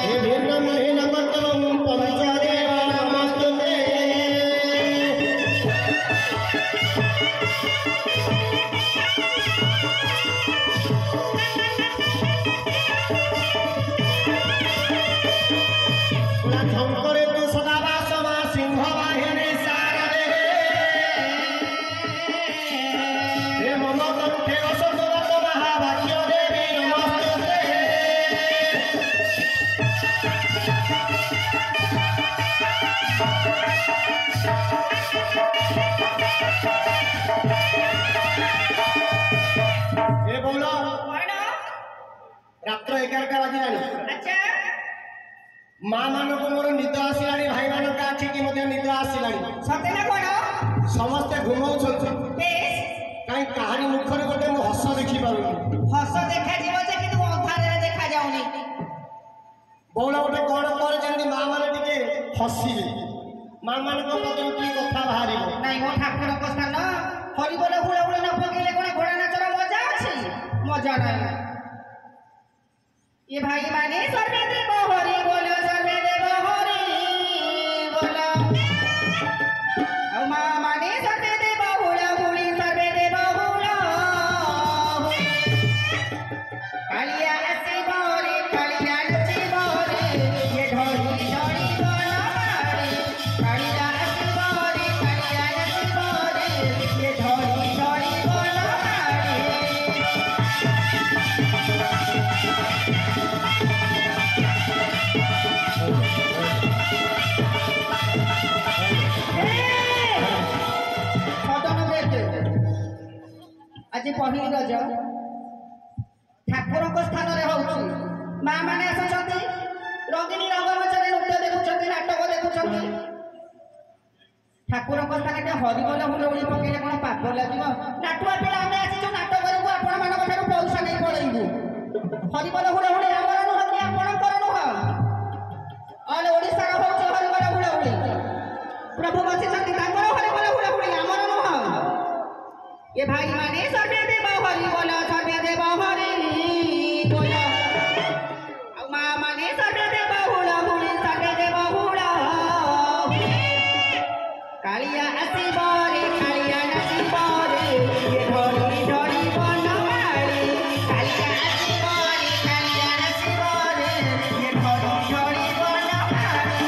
हे भिन्नं हीनमत्तमं पंचदेव नमस्तुते शंकरे तु सदा वासवा सिंह वाहिनी सारदे हे मम कंठे असतोरत महावाक्य देवी नमस्तुते हे बोलो रात्र 11टा बाजिलानी अच्छा माँ मानक मोर निद आसला भाई मानक आखि की मध्य निद आसला सतेना कोन समस्ते घुमाउछन् बेस कहीं कहानी मुखरे गोटे मु हस देखि पारुनी हस देखा जीव जे किंतु अंधारे देखा जाउनी बौला गोटे कौन करे जेंति माँ माने टिके हसिबे माँ मानक मध्य की कथा बाहरिबो नहीं हो ठाकुर को स्थान हरि बोले हुळे हुळे न पकेले कोन घोड़ा नाचर मजा अछि मजा नहीं ये भाई माने सर्वे देव हरि बोलो सर्वे देव हरि बोलो औ मां माने सर्वे देव हुड़ा हुड़ी सर्वे देव हुड़ा कालिया ऐसी बोरे कालिया नची बोरे ये ढोली ढोली बोला मारे कालिया ऐसी बोरे कालिया नची बोरे ये ढोली ढोली बोला मारे आज पहली रज ठाकुर स्थान माँ मैंने आसुँच रंगिनी रंगमंच नृत्य देखुं नाटक देखुं ठाकुर स्थान हरिबोल हुड़हुड़ी पकेले कौन पाप लगे नाटुआ पिला आम आसीचु नाटक करू आपण मान पैसा नहीं पड़ेबू हरिबोल हुड़हुड़ी आमर नुह कि आपणकर नुह अल ओडिशार हूँ हरिबोल हुड़हुड़ी प्रभु बसिंट हरिबोल हुड़हुड़ी आमर नुह ये भाई माने सर्वे देव हरि बोलो सर्वे देव हरि बोलो और माँ माने सर्वे देव हुड़ा हुड़ी सर्वे देव हुड़ा कालिया आसी बोरे कालिया नाची बोरे ये ढोली ढोली बनो मारी कालिया आसी बोरे कालिया नाची बोरे ये ढोली ढोली बनो मारी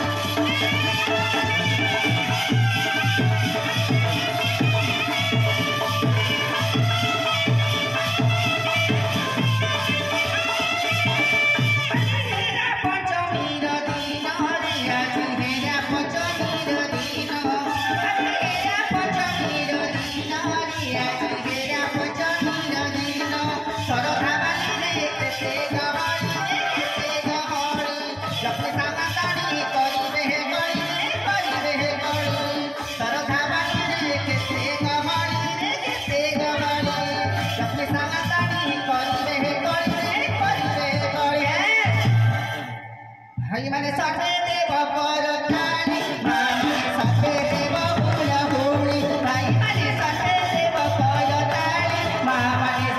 भाई माने सर्वे देव परकानी माने सर्वे देव हुड़ा हुड़ी भाई माने सर्वे देव परकानी माँ माने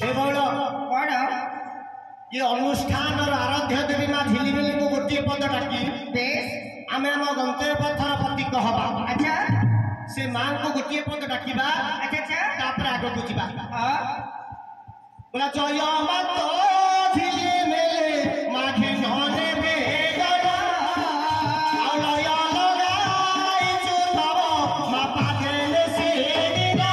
हे बौला कौन ये अनुष्ठान और आराध्य देवी माँ झिलिमिली को गोटे पद डाकी बेस आम आम गंतव्य पथर प्रतीक हवा अच्छा से माँ को गोटे पद डाकिबा अच्छा अच्छा तापर आगो को जिबा हाँ बोला जय मत झिलिमिली माघे नने बेगना अलय लगाई चुतव मा पागेले सेदिना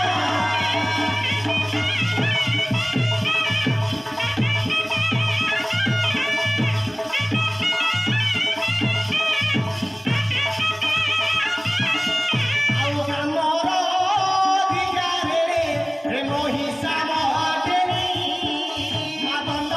रे मोहिसा मर्दिनी मा बंद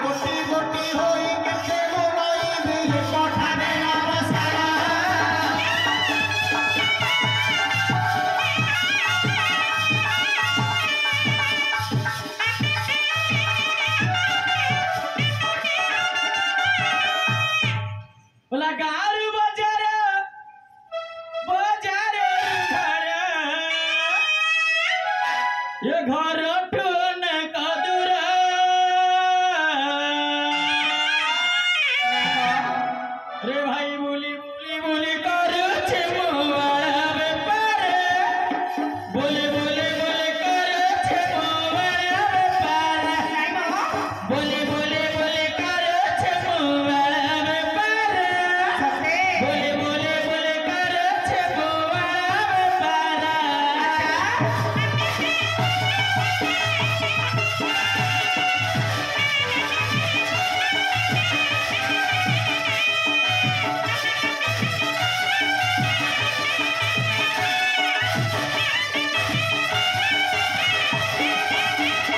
ଗୋଟି ଗୋଟି ହୋଇ କେତେ ବନାଇବି କଠାରେ ନମସ୍କାର बोला गार बजार बजार घर ये घर टोन कदुर रे भाई बोली बोली बोली कर छे मोवाड़ा बेपार बोली बोली बोली कर छे मोवाड़ा बेपार बोली बोली बोली कर छे मोवाड़ा बेपार बोले बोले बोले कर छे मोवाड़ा बेपार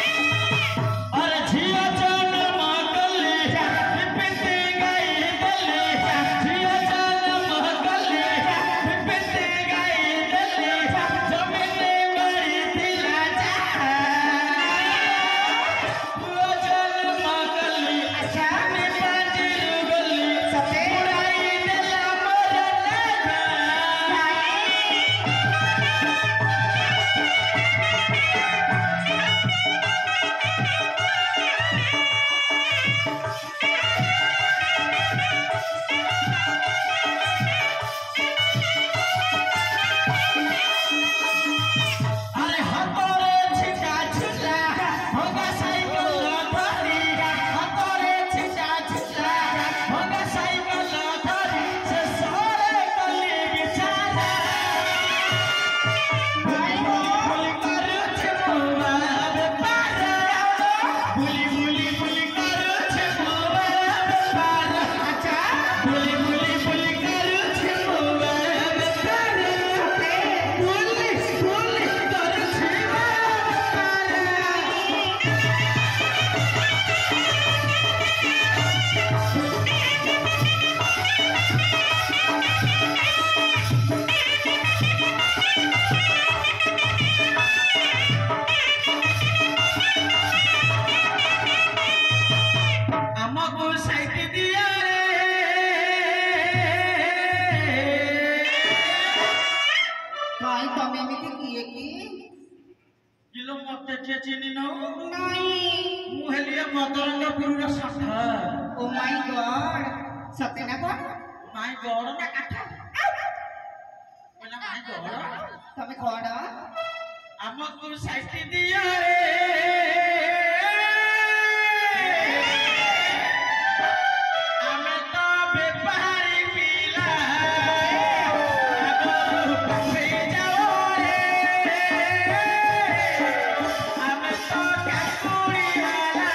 अरे झिया जन्म कली पिपति गई दली झिया जन्म कली पिपति गई दली जमीन गई दिला जा वो जन्म कली शानी पांजिर गली उड़ाई दिला मोर लगा अरे हतोरे छिटा छुटा होगा साइकिल धरी हतोरे छिटा छुटा होगा साइकिल धरी से सोरे कली बिचारा भाई बोली कर छे मोवाड़ा बेपार बोली बोली बोली कर छे मोवाड़ा बेपार अच्छा बोली बोली बोली कर छे मोवाड़ा बेपार बोली बोली कर छे ଆମକୁ ସାଇତି ଦିଅ भाई तुम एमिति किए की କିଲୋ ମତେ କିଏ ଚିହ୍ନି ନଉ नहीं ମୁଁ ହେଲି ଏ ମଦରଙ୍ଗପୁରର ଷଣ୍ଢ ओ माय गॉड सत्य ना कौन ମାଇ ଗଡ଼ ନା କାଠ କହିଲା ମାଇ ଗଡ଼ तुम्हें कौन ଆମକୁ ସାଇତି ଦିଅ ଆମେ ତ ବେପାରୀ ପିଲା ଆଗରୁ ପଛେଇ ଯାଉ ଆମେ ତ କାକୁଡ଼ି ବାଲା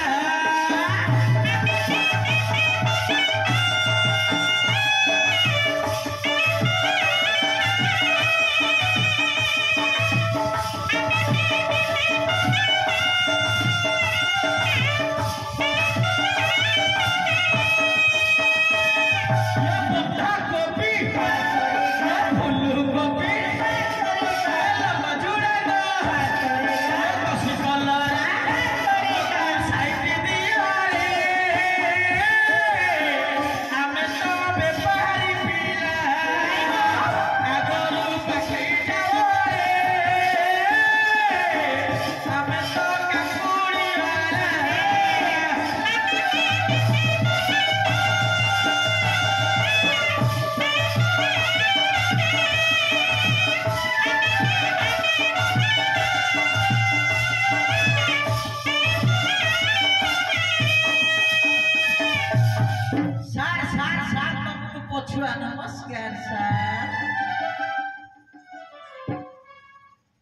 ପଛୁଆ ନମସ୍କାର ସାର୍।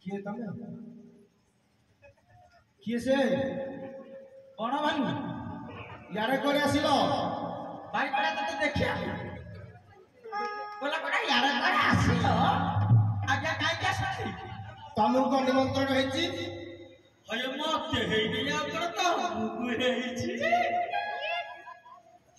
କିଏ ତମେ? କିଏ ସେ? କଣ ଭାଇ ଇଆଡ଼େ କୁଆଡ଼େ ଆସିଲ? ଭାଇ ପରା ତତେ ଦେଖିଆ ବୋଲା ପରା ୟାର କୁଆଡ଼େ ଆସିଲ? ଆଜ୍ଞା କାହିଁକି ଆସିଛି? ତମକୁ କଣ ନିମନ୍ତ୍ରଣ ହେଇଛି? अरे मत हे नहीं आप करता हूँ हेइछि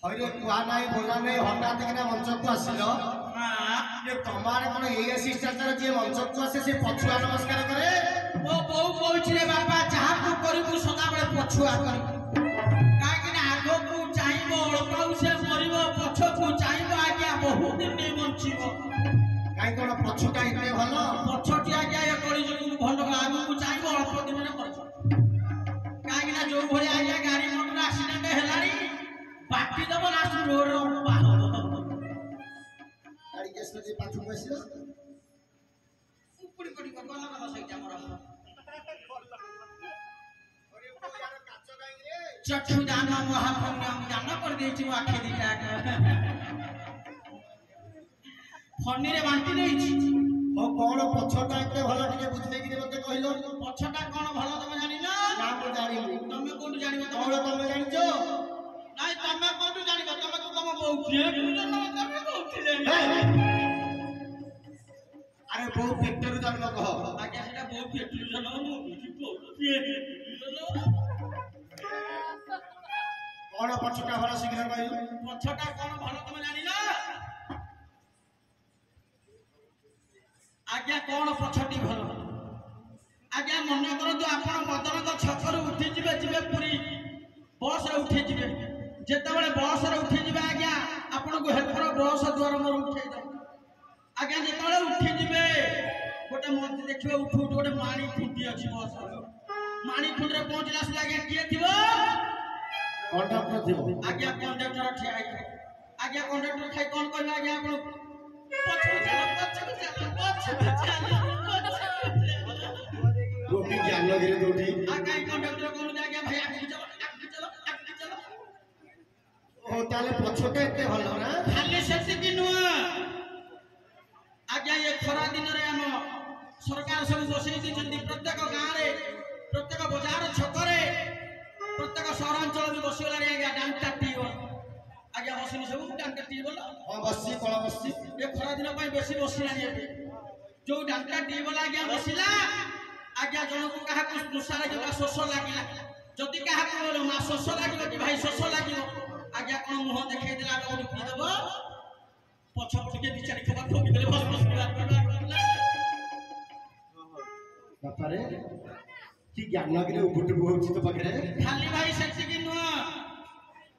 हरे कुआ नहीं बोला नहीं हठात किना मंच को आसिलो हां ये तमारे कोन ए शिष्टाचार जे मंच को आसे से पछुआ नमस्कार करे ओ बहु कहछि रे बाबा जहाँ को करू सदा बेले पछुआ करू काहे कि आगो को चाहिबो अळपाउ से मरिबो पछ को चाहिबो आज्ञा बहुत दिन नहीं बंचिबो काई कोन पछुटा इते भलो पछटी आज्ञा ये करी जो भंड आगो को चाहिबो अल्प दिन रे करछ काहे कि जो भले आज्ञा गाड़ी मोटर एक्सीडेंट हेलानी बाकी दब लास्ट रोड रो गाड़ी के सजे पाछू बसिलो उपुड़ी कोडी को गला गला सहित हमर अरे वो यार काचो गाई रे चक्षु दान महापुण्य हम दान कर देछि आखे दिटा फन्नी रे बांटी देछि ओ कोन पछटा इते भलो टिके बुझले कि मते कहिलो पछटा कोन भलो तमे जानि ना ना को जानिली तमे कोन जानिबो कोन तमे जानिचो नाइ तमे कोन जानिबो तमे तो तम बहु के जन्म तमे कोथि जानि अरे बहुत पेटर जन्म कह आज्ञा सेटा बहु पेट्रोल जन्म मु बुझि बहु कोन पछटा भलो शीघ्र कहिलो पछटा कोन भलो तमे जानि ना आज्ञा कौन पछटी भल आज्ञा मन करतु आपण मदन छकरू उठी जिबे जिबे पुरी बस रे उठी जिबे जेतेबेले बस रे उठी जिबे आज्ञा आपण को हेफर बस द्वार मोर उठै दो आज्ञा जेतेबेले उठी जिबे गोटे मंत्री देखिबे उठु उठु गोटे माणी खुंटी अछि बस माणी खुंट रे पहुंचला से आज्ञा किए थिबो कंडक्टर थिबो आज्ञा कंडक्टर ठिया आइ आज्ञा कंडक्टर खाइ कोन कहबे आज्ञा आपण रोटी ज्ञानगिरी रोटी आकाई कंडक्टर कोन जागे भाई आगे चलो ओ ताले पछटे एते भलो ना खाली सेति दिनु आज्ञा ये खरा दिन रे हम सरकार सब बसई दिछन्ती प्रत्येक गां रे प्रत्येक बाजार छक रे प्रत्येक सहरांचल भी बसिला रे आज्ञा डांटा टीओ आज्ञा बसिनी सब डांटा टीओ बोला हां बसी कोला बसी ये खरा दिन पई बेसी बसिला रे जो डांटा टीओ बोला आज्ञा बसिला आज्ञा जन को कहा कुछ दुसा लागिला शोष लागिला जदि कहा को मा शोष लागिलो कि भाई शोष लागिलो आज्ञा कोन मुह देखाई देला गोटी पी देबो पछ पछके बिचारी खबर ठोकी देले बस बस बापा रे की ज्ञानगिरी उबुट होछि तो पकरे खाली भाई सेक्सी कि नुआ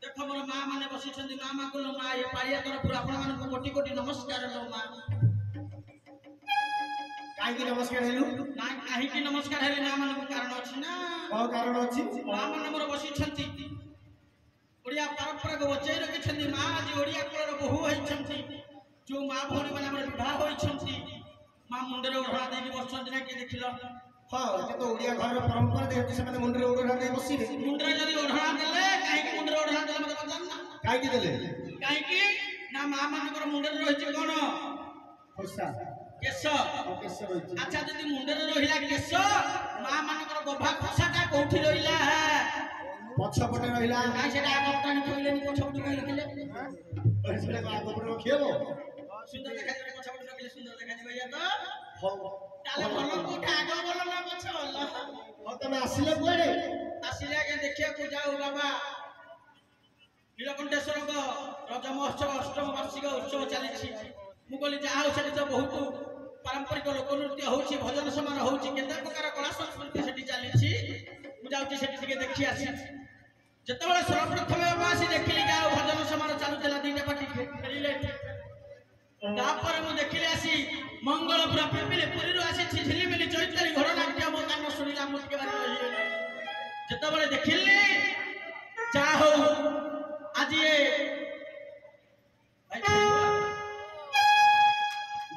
देखो मोर मां माने बसी छथि मां को मां ये पारिया तरफ आपण मान को कोटि कोटि नमस्कार लो मां काई की नमस्कार हेलु ना काहे कि नमस्कार हेले मां मान को कारण अछि ना को कारण अछि मां मान मोर बसी छथि ओडिया परंपरा को बचै रखि छथि मां आज ओडिया कुलर बहु होई छथि जो मां भौणी माने हमर विवाह होई छथि मां मुंडरे ओढा देकी बसछथि ना के देखिलो हां ये तो ओडिया घर परंपरा देहति से माने मुंडरे ओढा दे बसी रे मुंडरे जदी ओढा देले काहे कि मुंडरे ओढा देले मते पचान ना काई की देले काहे कि ना मां मानकर मुंडरे रहिछि कोन खोसा केश केश रहिछि अच्छा जदी मुंडरे रहिला केश मां मानकर गोभा खोसाटा कोठी रहिला पछ पटे रहिला काहे सेटा आगपटानी कइलेनी पछ पटे कइले अरे सेटा आगो पटे रखियो सुंदर देखा जाय पछ पटे रखिले सुंदर देखा जाय या तो हो ताले भलो कोठा आगो भलो ना पछ भलो हो तमे आसिले कुआडे आसिले के देखिया को जाऊ बाबा नीलकंठेश्वर को रज महोत्सव अष्टम वार्षिक उत्सव चली मु कहली जहाँ से तो बहुत पारंपरिक लोकनृत्य होची भजन समारोह होची केते प्रकार कला संस्कृति सेठी चली मु जाउची सेठी टिके देखि आसी जेतेबेले सर्वप्रथम आसी देखिली जाओ भजन समारोह चालू चला दीटा पाटी फेरिले तापर मु देखिले आसी मंगलपुर पिपिले पुरी रो आसी झिझिली मिली चैताली घर नाट्य मो कान सुनिला मु टिके बारी रही जेतेबेले देखिली जा हो आज ये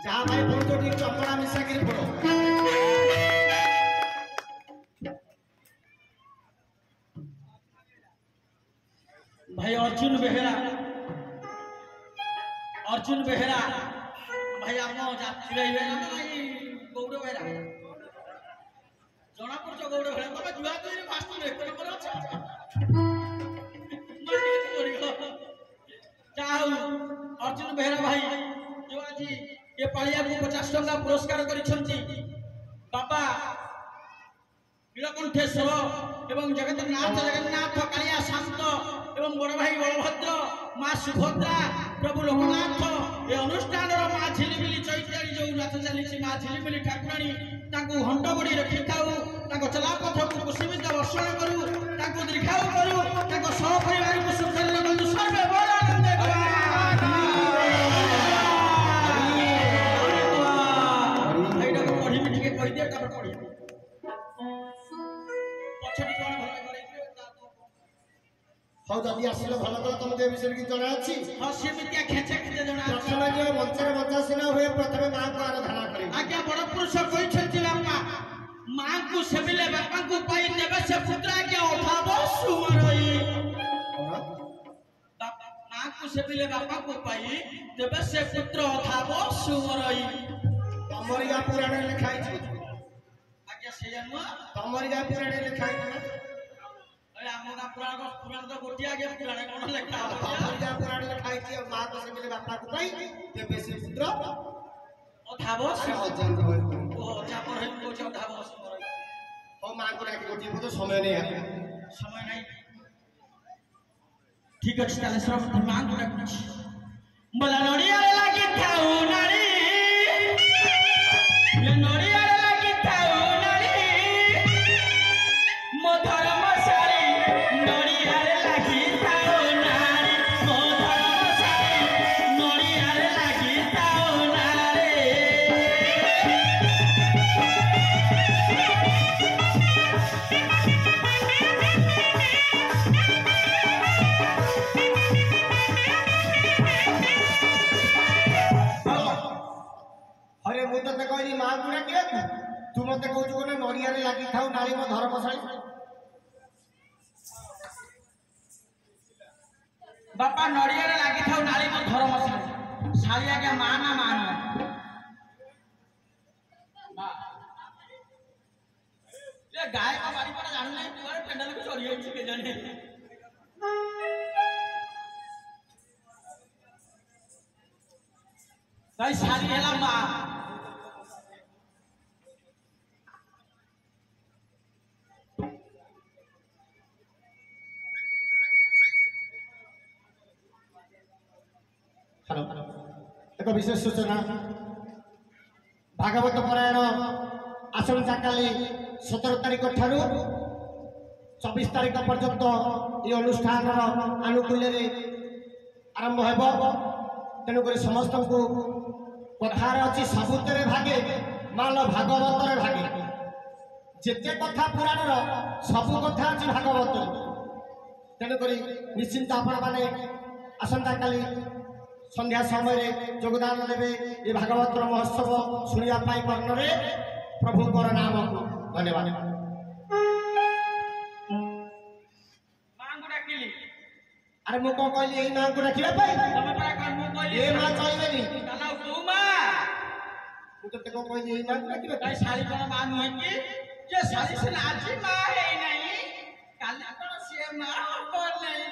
जा भाई बहुत ठीक चपड़ा मिसा के पड़ो भाई अर्जुन बेहेरा भाई आम जाती रही ना भाई गौड़ बेहेरा जना पड़छ गौड़ बेहेरा तमे जुआ तुई फास्ट में एक नंबर अच्छा अर्जुन बेहेरा भाई जो आज ये पालिया को 50 टंका पुरस्कार करिसंती बाबा नीलकंठेश्वर एवं जगन्नाथ जगन्नाथ कालिया शांत एवं बड़ भाई बलभद्र माँ सुभद्रा प्रभु लोकनाथ ए अनुष्ठान माँ झिलिमिली चैतारी जो रथ चली माँ झिलिमिली ठाकुराणी तांको हंडगड़ी रखी थाऊ चलापथ को कुसुमित वर्षण करू दीर्घायु करू सहपरिवार को सुखर रखु सर्वे बड़ आनंद पढ़ी टे कही दिए पढ़ी पछटी कौन हौ जदि आसिल भल कल तुमको ए विषय किसी जना अच्छी हाँ सेमितिया खेचे खेचे जना प्रथम जो मंचर बचा सिना हुए प्रथम माँ को आराधना करें आज्ञा बड़ पुरुष कहते बापा माँ को सेविले बापा को पाई देवे से पुत्र आज्ञा अभाव सुमरई माँ को सेविले बापा को पाई देवे से पुत्र अभाव सुमरई तमर या पुराण लिखाई आज्ञा से तमर या पुराण लिखाई पुराण तो गोटे आगे पुराण कौन लेखा पुराण लिखाई माँ को सेविले बापा को पाई देवे से पुत्र अभाव माँ को गोटे बोध समय नहीं समय नहीं ठीक अच्छे ताले सर्वप्रथम माँ को डाकुछि बोला नड़िया लागी थाऊ नारी ये नड़िया लागी थाऊ नारी मो धर्म सारी नड़िया लागी थाऊ नारी मो धर्म सारी नड़िया लागी थाऊ नारी अरे मु तो कहली माँ को डाकिया तू मत कहू ना नड़िया लगी थाऊ नाली मो धर्मशाली बापा नड़िया लगी थाऊ नाली मो धर्मशाली शाली आज्ञा माँ ना मान गाय का बाड़ी पर जानू नहीं तुम्हारे पेंडल को चोरी होई के जाने भाई शाली हेला माँ एक विशेष सूचना भागवत परायण आसंता काली 17 तारीख ठारू 24 तारीख पर्यंत ये अनुष्ठान आनुकूल्य आरंभ हो तेणुक समस्त को कथार अच्छी सबुतरे भागे मान भागवत भागे जेते कथा पुराण सबु कथा अच्छी भागवत तेणुक निश्चिंत आपण मैंने आसंता काली संध्या समय योगदान देवे ये भागवत महोत्सव शुणापी कर्णरे प्रभुंर नाम को धन्यवाद अरे मु कौन कहली यही माँ को डाकिबा ये माँ चलबेनी मुझे कौन कहली यही माँ को डाकिबा शाली कौन माँ नुहे कि ये शाली से आज माँ है नहीं कल कौन से माँ बोल नहीं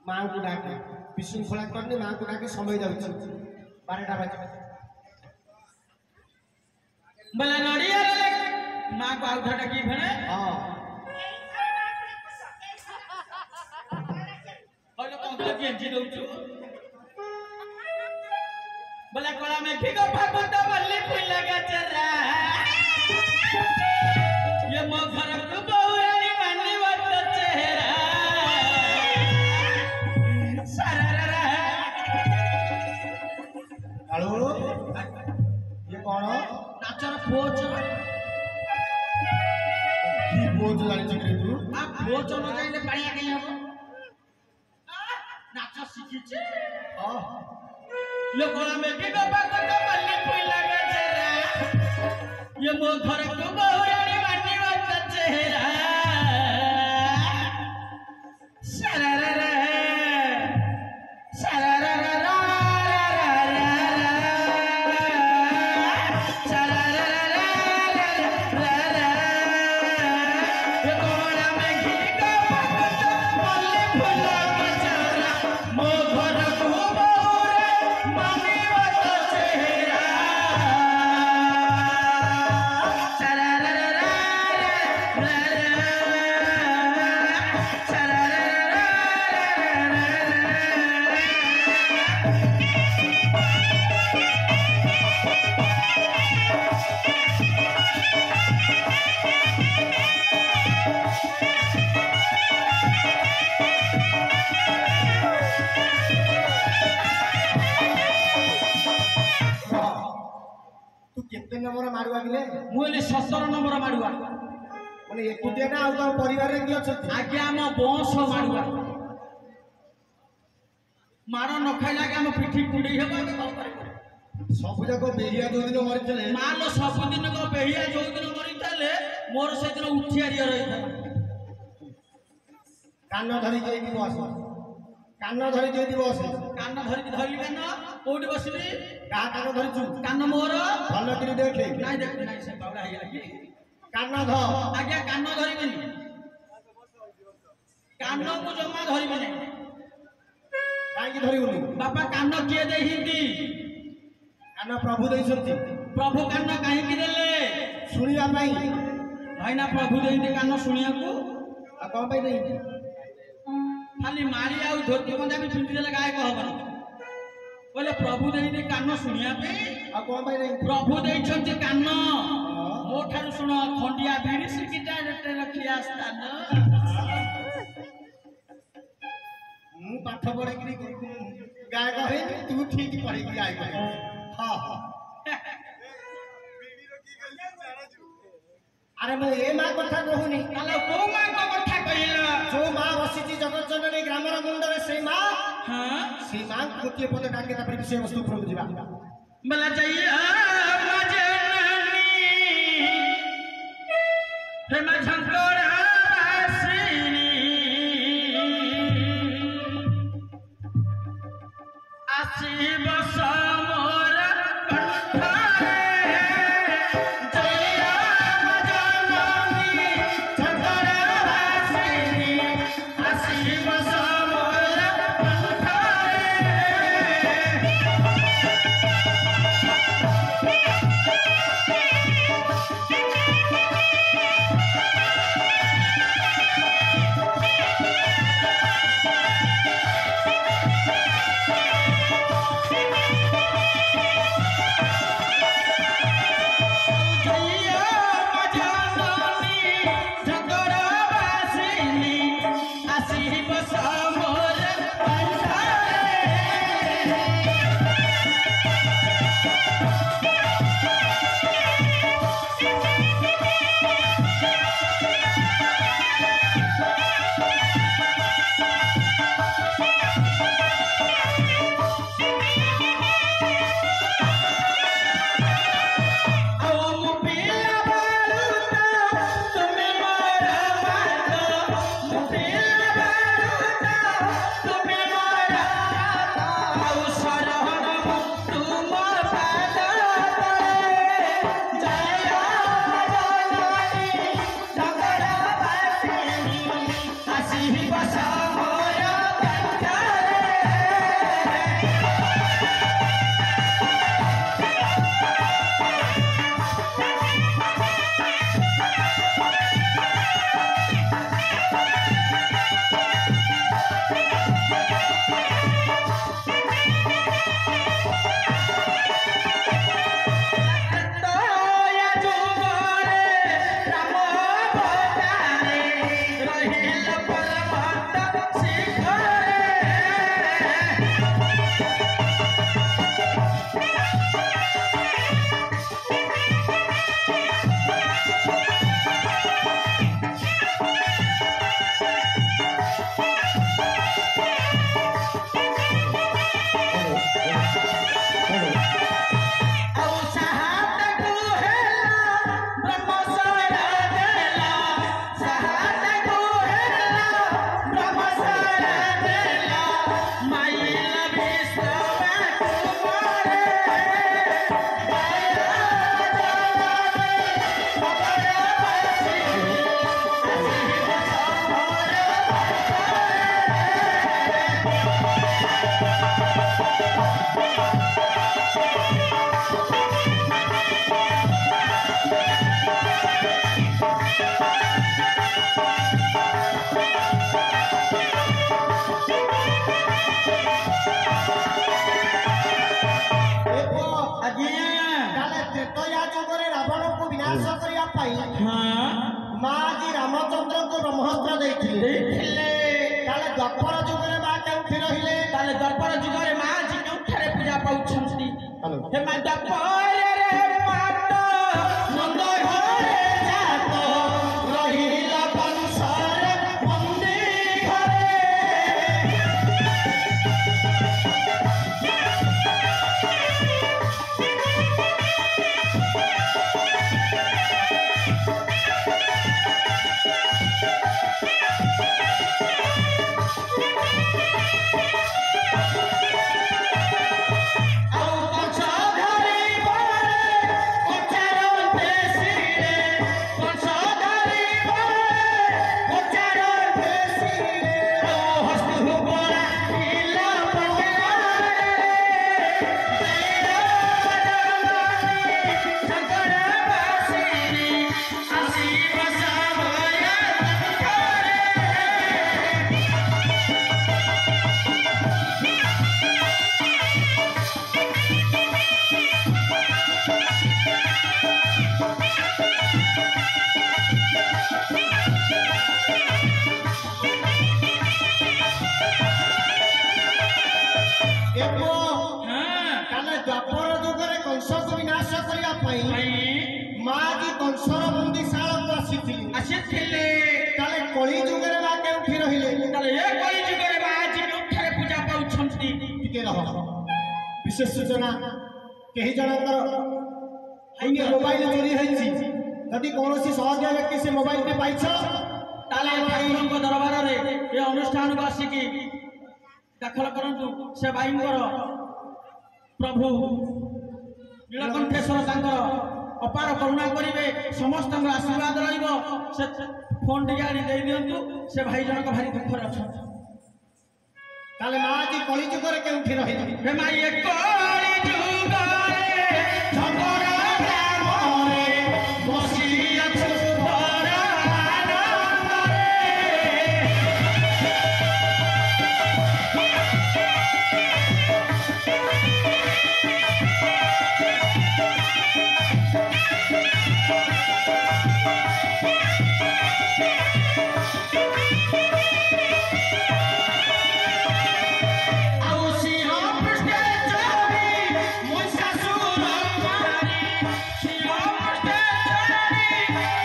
माँ को डाके विशृंखला करनी माँ को डाके समय जाऊँ 12टा बजे बोला नड़िया माँ को आउधा डाकी भेने हाँ और लोग कौन लगी जी दउछु बोला कोला में की को भागवत मल्ली फूल लगा चरा ये मो घर को बहुरानी मानी वत चेहरा सरररा हेलो ये कौन नाचर पोच की बोझ जानी चक्री तू आ पोच न जाइले पानिया कहीं हबो नाच शिखिचे हाँ लोकोला में की को भागवत मल्ली फूल लगा चेहरा ये मो घर को बहुरानी मानी वत चेहरा सरररा सरररा मो घर को बहुरे मानी वत चेहरा ମାଗିଲେ ମୁଁ ହେଲି 17 ନମ୍ବର ମାଡୁଆ। ମାନେ ଏକୁଟିଆ ନା ଆଉ ତମ ପରିବାରରେ କିଏ ଅଛନ୍ତି? ଆଜ୍ଞା ଆମ ବଂଶ ମାଡୁଆ। ମାଡ଼ ନ ଖାଇଲେ ଆଜ୍ଞା ଆମ ପିଠି କୁଣ୍ଡେଇ ହେବ। ଆମେ କଣ କରିବୁ? ସବୁ ଯାକ ବେହିଆ ଯୋଉଦିନ ମରିଥିଲେ ମାଲ ସବୁଦିନ ବେହିଆ ଯୋଉଦିନ ମରିଥିଲେ ମୋର ସେଦିନ ଉଠିଆରିଆ ରହିଥିଲା। କାନ ଧରିକି ଏଇଠି ବସ, କାନ ଧରିକି ଏଇଠି ବସ। କାନ ଧରିକି ଧରିଲି କାନ କୋଉଠି ବସିବି? କାହା କାନ ଧରିଛୁ? କାନ ମୋର ଭଲ କରି ଦେଖେ। ନାଇଁ ଦେଖ ନାଇଁ ସେ ବାଉଳା ହେଇଗଲା କି? କାନ ଧ। ଆଜ୍ଞା କାନ ଧରିବିନି, କାନ ମୁଁ ଜମା ଧରିବି ନାହିଁ। କାହିଁକି ଧରିବୁନି? ବାପା କାନ କିଏ ଦେଇଛନ୍ତି? କାନ ପ୍ରଭୁ ଦେଇଛନ୍ତି। ପ୍ରଭୁ କାନ କାହିଁକି ଦେଲେ? ଶୁଣିବା ପାଇଁ। ଭାଇନା ପ୍ରଭୁ ଦେଇଛନ୍ତି କାନ ଶୁଣିବାକୁ। ଆଉ କଣ ପାଇଁ ଦେଇଛନ୍ତି? ଖାଲି ମାଳି ଆଉ ଧୋତି ପଞ୍ଜାବୀ ପିନ୍ଧିଦେଲେ ଗାୟକ ହବନି। କହିଲେ ପ୍ରଭୁ ଦେଇଛନ୍ତି କାନ ଶୁଣିବା ପାଇଁ। ଆଉ କଣ ପାଇଁ ଦେଇଛନ୍ତି? ପ୍ରଭୁ ଦେଇଛନ୍ତି କାନ। ମୋ ଠାରୁ ଶୁଣ ଖଣ୍ଡିଆ ବିଡ଼ି ଶିକିଟା ରଖିଆ ସ୍ଥାନ। ମୁଁ ପାଠ ପଢିକିରି ଗାୟକ ହେଇନି, ତୁ ଠିକ ପଢିକି ଗାୟକ ହେଇନି। ହଁ ହଁ। ଆରେ ମୁଁ ଏ ମା କଥା କହୁନି। ତାହେଲେ କୋଉ ମାଙ୍କ କଥା କହିଲ? ଯୋଉ ମା ବସିଛି ଜଗତ ଜନନୀ ଗ୍ରାମର ମୁଣ୍ଡରେ ସେଇ ମା, ହଁ ସେଇ ମାଙ୍କୁ ଗୋଟିଏ ପଦ ଡାକେ, ତାପରେ ବିଷୟବସ୍ତୁ ଉପରକୁ ଯିବା। ବେଲା ଯାଇଆ ମଜନୀ ହେ ମଝଙ୍କର ଆସିନି ଆସିବ ସମର କଣ୍ଠରେ ଜୟ ମଜନୀ ଝଙ୍କର ଆସିନି ଆସିବ ସମର କଣ୍ଠରେ। ମା ଆଜି ରାମଚନ୍ଦ୍ରଙ୍କୁ ବ୍ରହ୍ମାସ୍ତ୍ର ଦେଇଥିଲେ। ତାହେଲେ ଦ୍ୱାପର ଯୁଗରେ ମା କେଉଁଠି ରହିଲେ? ତାହେଲେ ଦ୍ୱାପର ଯୁଗରେ ମା ଆଜି କେଉଁଠାରେ ପୂଜା ପାଉଛନ୍ତି? ହ୍ୟାଲୋ। ହେ ମା ଦ୍ୱାପରରେ ମାତ नाश करने माँ जी कंसर बंदीशाला को ଆସିଥିଲେ ताले कली जुगे माँ केउठी रहिले ତାହେଲେ ଏ କଳି ଯୁଗରେ ମା ଆଜି କେଉଁଠାରେ ପୂଜା ପାଉଛନ୍ତି? टिके रह विशेष सूचना कहीं जनकर मोबाइल चोरी होती यदि कौन सहज व्यक्ति से मोबाइल पे पाइछ ତାହେଲେ ଠାକୁରଙ୍କ ଦରବାରରେ ଏ ଅନୁଷ୍ଠାନକୁ ଆସିକି ଦାଖଲ କରନ୍ତୁ। ସେ ଭାଇଙ୍କର ପ୍ରଭୁ ନୀଳକଣ୍ଠେଶ୍ୱର ତାଙ୍କର ଅପାର କରୁଣା କରିବେ, ସମସ୍ତଙ୍କର ଆଶୀର୍ବାଦ ରହିବ। ସେ ଫୋନ୍ ଟିକେ ଆଣି ଦେଇ ଦିଅନ୍ତୁ। ସେ ଭାଇ ଜଣକ ଭାରି ଦୁଃଖରେ ଅଛନ୍ତି। ताले माँ जी कली जुगे केउठी रहिले ହେ ମାଇ ଏ କଳି ଯୁଗରେ ଝଗଡ଼ା ଗ୍ରାମରେ ବସିଅଛୁ ବଡ଼ ଆନନ୍ଦରେ। ଆଉ ସିଂହ ପୃଷ୍ଠେ ଚଢ଼ି ମହିଷାସୁର ମାରି, ସିଂହ ପୃଷ୍ଠେ ଚଢ଼ି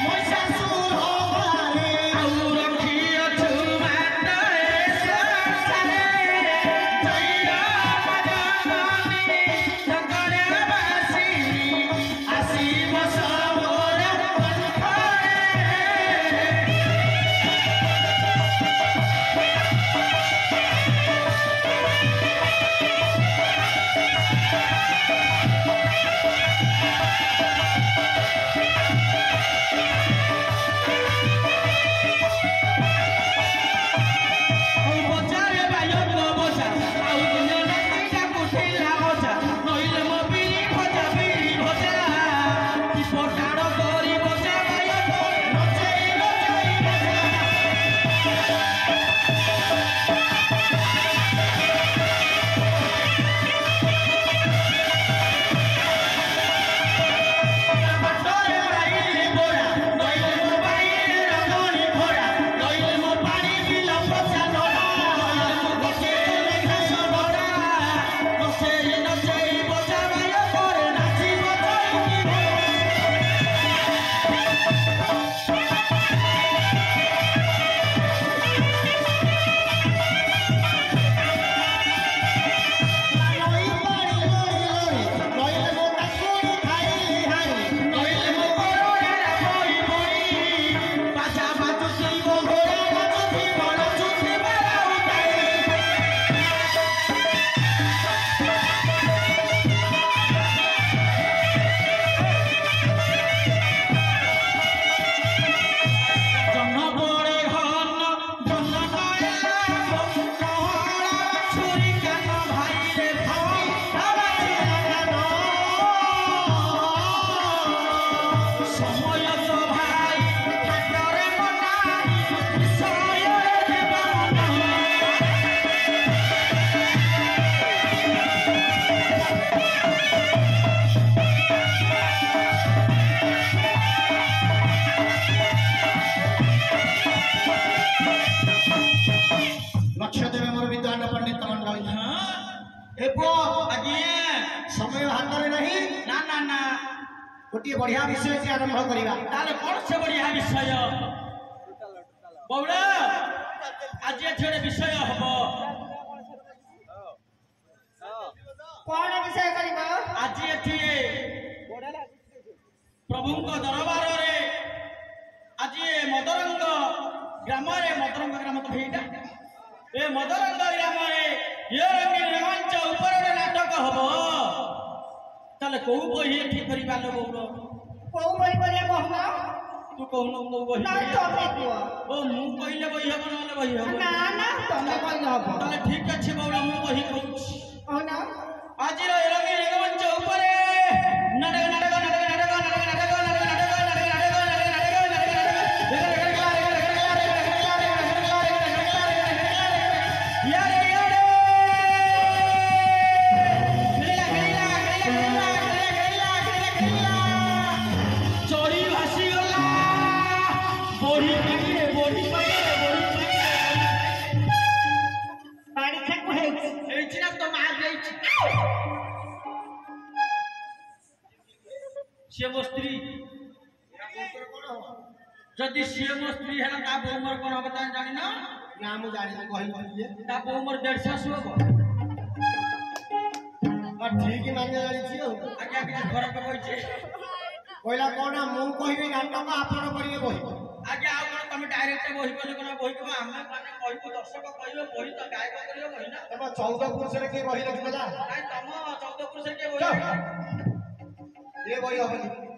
ମହିଷାସୁର ମାରି, ଆଉ ରଖିଅଛୁ ମାତରେ ସଂସାରେ। ଜୟ ରାମ ଜନନୀ ଜଗରେ ବାସିନୀ, ଆସିବ ସବୁର ପନ୍ଥରେ। ଆଉ ବଜାରେ ବାୟନ ବଜା, ଆଉ ଦିନ ରାତିଟା କୁଠିଲା ଅଜା, ନଇଲେ ମୋ ବିରି ଭଜା କି ପଟାଣ କରି ବଜା ବାୟନ ନଚେଇ ନଚେଇ ବଜା। ବାଟରେ ବାଇଲେ ବୋରା, ନଇଲେ ମୋ ବାଇଲେ ରଗଣି ଭରା, ନଇଲେ ମୋ ପାଣି ବିଲ ପଚା ନଡ଼ା, ନଇଲେ ମୋ ଗଛରେ ଘାସ ଭରା, ନଚେଇ ନଚେଇ ବଜା ବାୟ ପରେ ନାଚି ବଜାଇକି ଭରା। नई पानी लोरी लोरी नईले मो काकुड़ी खाइली हारी ନଇଲେ ମୋ ଗୋଡ଼ରେ ବଇ ବଇ, ବାଜା ବାଜୁଥିବ ଘୋଡ଼ା ନାଚୁଥିବ ନାଚୁଥିବ ରାଉତାଇ। ଜନ ବଳେ ହନ ଧନ ନୟଲା ମହଳା ଛୁରୀ କାନ ଭାଇରେ ଭାଇ ସମୟ ତ ଭାଇ ହାଟରେ ମନାଇ, ବିଷୟରେ ଦେବା ମନ। लक्ष्य देवे मोर विद्वान पंडित मंडली ଏ ପୁଅ ଆଜ୍ଞା। समय हाथ में नहीं ନା ନା ନା, गोटे बढ़िया विषय से आरंभ करवा ତାହେଲେ କ'ଣ ସେ ବଢ଼ିଆ ବିଷୟ? ବଉଳ ଆଜି ଏଠି ଗୋଟେ ବିଷୟ ହବ। କଣ ବିଷୟ କରିବ? ଆଜି ଏଠି ପ୍ରଭୁଙ୍କ ଦରବାରରେ ଆଜି ଏ ମଦରଙ୍ଗ ଗ୍ରାମରେ, ମଦରଙ୍ଗ ଗ୍ରାମ ତ ହେଇଟା, ଏ ମଦରଙ୍ଗ ଗ୍ରାମରେ ଏ ରଙ୍ଗୀନ ମଞ୍ଚ ଉପରେ ଗୋଟେ ନାଟକ ହବ। ତାହେଲେ କୋଉ ବହି ଏଠି କରିବା ଲୋ ବଉଳ? କୋଉ ବହି କରିବା କହୁନ? ତୁ କହୁନୁ କୋଉ ବହି ନା କରିବା? ତମେ କୁହ। ଓ ମୁଁ କହିଲେ ବହି ହବ ନହେଲେ ବହି ହବ? ନା ନା ତମେ କହିଲେ ହବ। ତାହେଲେ ଠିକ ଅଛି ବଉଳ, ମୁଁ ବହି କହୁଛି। କହୁନ? ଆଜିର ଏ ରଙ୍ଗୀନ ମଞ୍ଚ ଉପରେ ନାଟକ ନାଟକ ନାଟକ ନାଟକ ନାଟକ ନାଟକ ନାଟକ ଚୋରି ଭାସିଗଲା ବଢି ପାଣିରେ ବଢି ପାଣିରେ ବଢି ପାଣିରେ ପାଣି ଖାକୁ ହେଇଛି। ହେଇଛି ନା ତ ମା ଦେଇଛି। जदि सी मो स्त्री है ता बो मोर कोन हम ता जानि ना ना मु जानि कहली ता बो मोर 150 हो ठीक माने जानी आगे आगे घर पे कहै कहला कौन मु कहबी नाटक आपण करिए बही आगे आ कोन तुम डायरेक्ट बही कोन कोन बही को हम माने कहबो दर्शक कहबो बही तो गायक करियो बही ना तब 14 पुरुष रे के बही लिखिला नाइ तम 14 पुरुष के बही ये बही हबनी